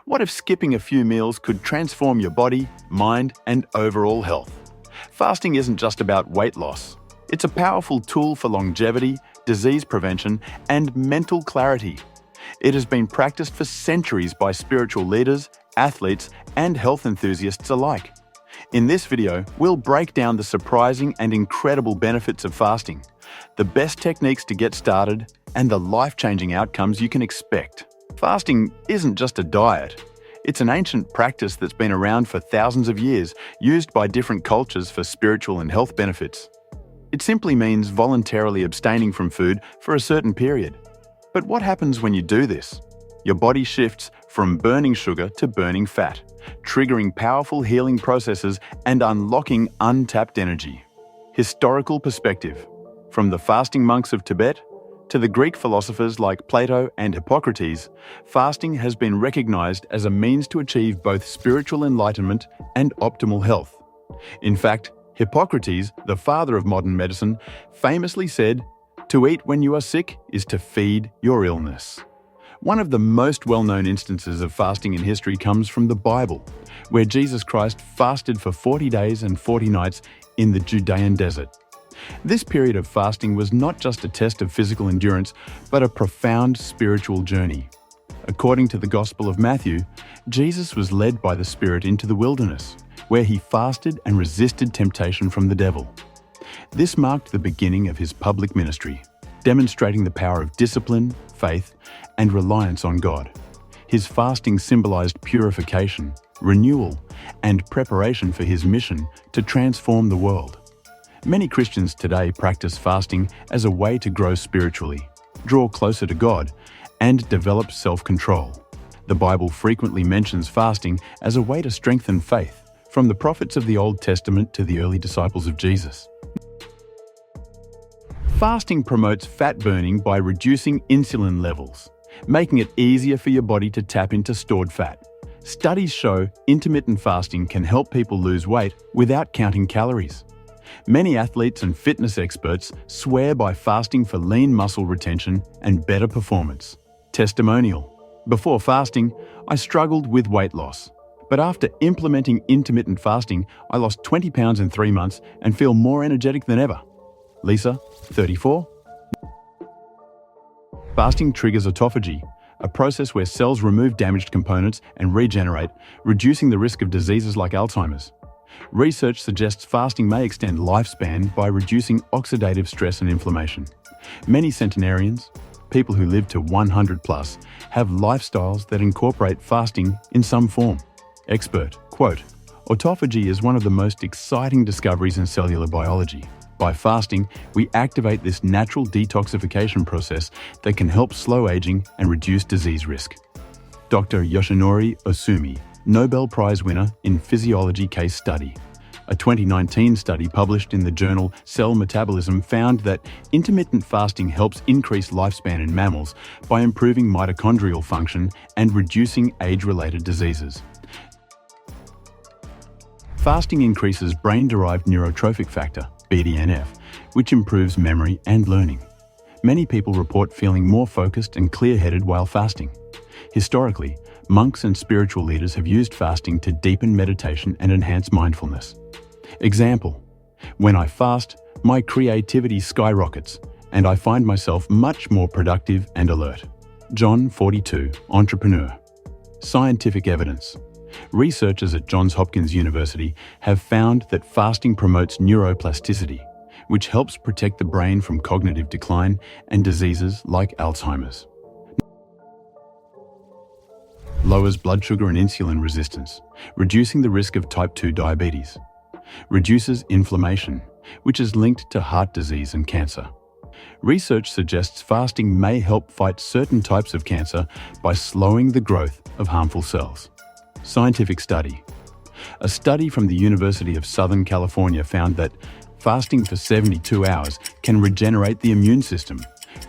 What if skipping a few meals could transform your body, mind, and overall health? Fasting isn't just about weight loss. It's a powerful tool for longevity, disease prevention, and mental clarity. It has been practiced for centuries by spiritual leaders, athletes, and health enthusiasts alike. In this video, we'll break down the surprising and incredible benefits of fasting, the best techniques to get started, and the life-changing outcomes you can expect. Fasting isn't just a diet. It's an ancient practice that's been around for thousands of years, used by different cultures for spiritual and health benefits. It simply means voluntarily abstaining from food for a certain period. But what happens when you do this? Your body shifts from burning sugar to burning fat, triggering powerful healing processes and unlocking untapped energy. Historical perspective. From the fasting monks of Tibet to the Greek philosophers like Plato and Hippocrates, fasting has been recognized as a means to achieve both spiritual enlightenment and optimal health. In fact, Hippocrates, the father of modern medicine, famously said, "To eat when you are sick is to feed your illness." One of the most well-known instances of fasting in history comes from the Bible, where Jesus Christ fasted for 40 days and 40 nights in the Judean desert. This period of fasting was not just a test of physical endurance, but a profound spiritual journey. According to the Gospel of Matthew, Jesus was led by the Spirit into the wilderness, where he fasted and resisted temptation from the devil. This marked the beginning of his public ministry, demonstrating the power of discipline, faith, and reliance on God. His fasting symbolized purification, renewal, and preparation for his mission to transform the world. Many Christians today practice fasting as a way to grow spiritually, draw closer to God, and develop self-control. The Bible frequently mentions fasting as a way to strengthen faith, from the prophets of the Old Testament to the early disciples of Jesus. Fasting promotes fat burning by reducing insulin levels, making it easier for your body to tap into stored fat. Studies show intermittent fasting can help people lose weight without counting calories. Many athletes and fitness experts swear by fasting for lean muscle retention and better performance. Testimonial. Before fasting, I struggled with weight loss. But after implementing intermittent fasting, I lost 20 pounds in 3 months and feel more energetic than ever. Lisa, 34. Fasting triggers autophagy, a process where cells remove damaged components and regenerate, reducing the risk of diseases like Alzheimer's. Research suggests fasting may extend lifespan by reducing oxidative stress and inflammation. Many centenarians, people who live to 100 plus, have lifestyles that incorporate fasting in some form. Expert, quote, "Autophagy is one of the most exciting discoveries in cellular biology. By fasting, we activate this natural detoxification process that can help slow aging and reduce disease risk." Dr. Yoshinori Ohsumi, Nobel Prize winner in physiology case study. A 2019 study published in the journal Cell Metabolism found that intermittent fasting helps increase lifespan in mammals by improving mitochondrial function and reducing age-related diseases. Fasting increases brain-derived neurotrophic factor, BDNF, which improves memory and learning. Many people report feeling more focused and clear-headed while fasting. Historically, monks and spiritual leaders have used fasting to deepen meditation and enhance mindfulness. Example: when I fast, my creativity skyrockets, and I find myself much more productive and alert. John, 42, entrepreneur. Scientific evidence. Researchers at Johns Hopkins University have found that fasting promotes neuroplasticity, which helps protect the brain from cognitive decline and diseases like Alzheimer's. Lowers blood sugar and insulin resistance, reducing the risk of type 2 diabetes. Reduces inflammation, which is linked to heart disease and cancer. Research suggests fasting may help fight certain types of cancer by slowing the growth of harmful cells. Scientific study. A study from the University of Southern California found that fasting for 72 hours can regenerate the immune system,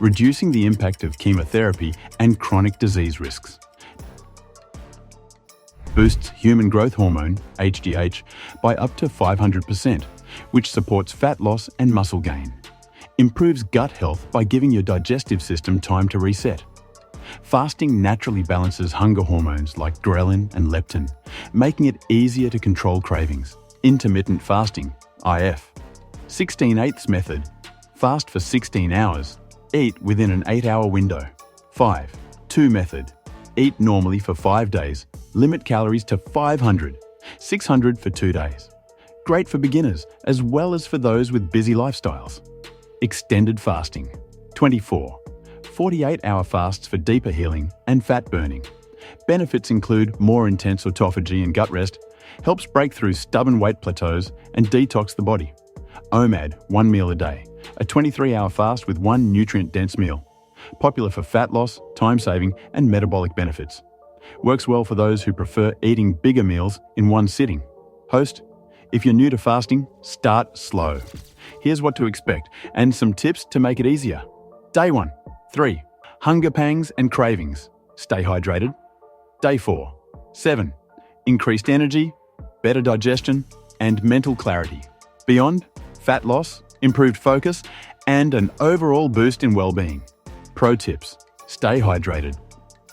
reducing the impact of chemotherapy and chronic disease risks. Boosts human growth hormone, HGH, by up to 500%, which supports fat loss and muscle gain. Improves gut health by giving your digestive system time to reset. Fasting naturally balances hunger hormones like ghrelin and leptin, making it easier to control cravings. Intermittent fasting, IF. 16/8 method. Fast for 16 hours. Eat within an 8-hour window. 5/2 method. Eat normally for 5 days. Limit calories to 500. 600 for 2 days. Great for beginners as well as for those with busy lifestyles. Extended fasting. 24. 48-hour fasts for deeper healing and fat burning. Benefits include more intense autophagy and gut rest, helps break through stubborn weight plateaus and detox the body. OMAD, 1 meal a day, a 23-hour fast with 1 nutrient-dense meal. Popular for fat loss, time saving and metabolic benefits. Works well for those who prefer eating bigger meals in one sitting. Host: if you're new to fasting, start slow. Here's what to expect and some tips to make it easier. Day 1. 3. Hunger pangs and cravings. Stay hydrated. Day 4. 7. Increased energy, better digestion, and mental clarity. Beyond, fat loss, improved focus, and an overall boost in well-being. Pro tips: stay hydrated.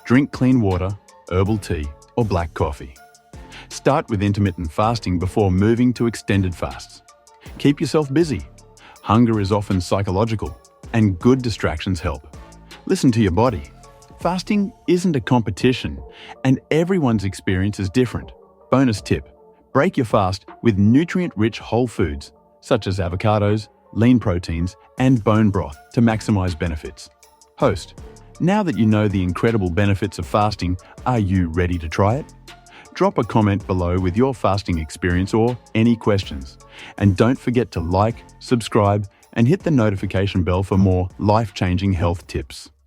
Drink clean water, herbal tea, or black coffee. Start with intermittent fasting before moving to extended fasts. Keep yourself busy. Hunger is often psychological, and good distractions help. Listen to your body. Fasting isn't a competition, and everyone's experience is different. Bonus tip: break your fast with nutrient-rich whole foods, such as avocados, lean proteins, and bone broth to maximize benefits. Host: now that you know the incredible benefits of fasting, are you ready to try it? Drop a comment below with your fasting experience or any questions. And don't forget to like, subscribe, and hit the notification bell for more life-changing health tips.